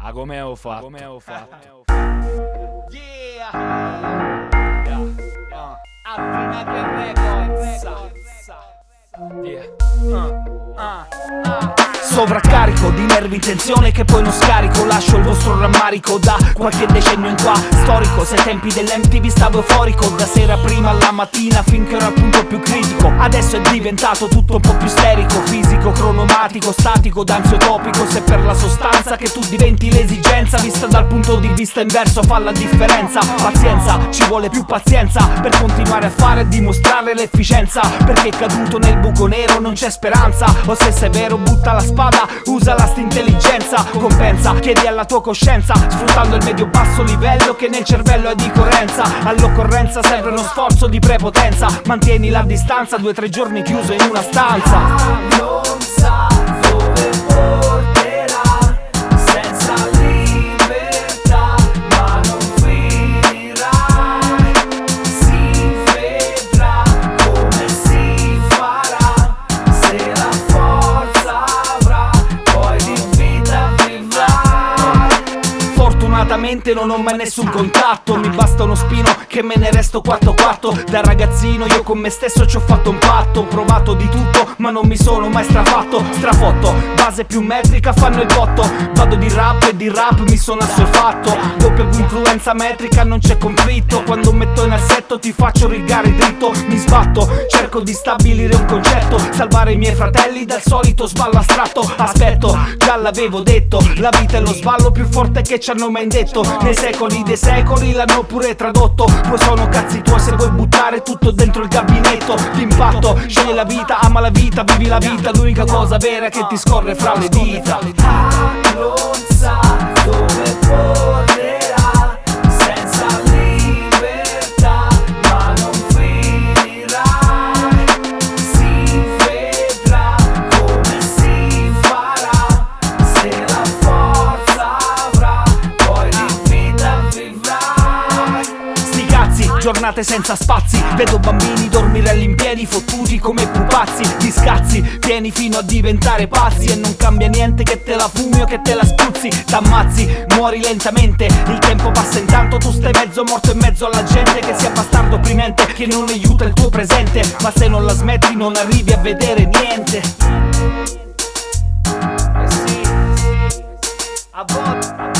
A come ho fatto? Yeah. Afrina che records. Sovraccarico di nervi in tensione che poi non scarico. Lascio il vostro rammarico da qualche decennio in qua. Storico, se ai tempi dell'MTV stavo euforico. Da sera prima alla mattina finché ero al punto più critico. Adesso è diventato tutto un po' più isterico. Fisico, cronomatico, statico, danzio topico. Se per la sostanza che tu diventi l'esigenza, vista dal punto di vista inverso fa la differenza. Pazienza, ci vuole più pazienza per continuare a fare e dimostrare l'efficienza. Perché caduto nel buco nero non c'è speranza. O se sei vero butta la spada, usa sta intelligenza. Compensa, chiedi alla tua coscienza, sfruttando il medio-basso livello che nel cervello è di coerenza. All'occorrenza serve uno sforzo di prepotenza. Mantieni la distanza, 2 o 3 giorni chiuso in una stanza. Non sa dove porterà, senza libertà, ma non finirà. Si vedrà come si farà, se la forza avrà, poi di vita vivrà. Fortunatamente non ho mai nessun contatto, mi basta uno spino che me ne resto 4-4. Da ragazzino io con me stesso ci ho fatto un patto. Ho provato di tutto ma non mi sono mai strafatto. Strafotto, base più metrica fanno il botto. Vado di rap e di rap mi sono assuefatto. Doppia influenza metrica non c'è conflitto. Quando metto in assetto ti faccio rigare dritto. Mi sbatto, cerco di stabilire un concetto. Salvare i miei fratelli dal solito sballo astratto. Aspetto, già l'avevo detto, la vita è lo sballo più forte che ci hanno mai detto. Nei secoli dei secoli l'hanno pure tradotto. Poi sono cazzi tuoi se vuoi buttare tutto dentro il gabinetto. L'impatto, scegli la vita, ama la vita, vivi la vita. L'unica cosa vera che ti scorre fra le dita. Non sa dove porterà, senza libertà, ma non finirà. Si vedrà come si farà, se la forza avrà, poi di vita vivrà. Sti cazzi, giornate senza spazi. Vedo bambini dormire all'impiedi fottuti come pupazzi. Di scazzi, pieni fino a diventare pazzi. E non cambia niente che te la fumi o che te la spruzzi. T'ammazzi, muori lentamente. Il tempo passa intanto, tu stai mezzo morto in mezzo alla gente. Che sia bastardo opprimente, che non aiuta il tuo presente. Ma se non la smetti non arrivi a vedere niente. Sì, a volte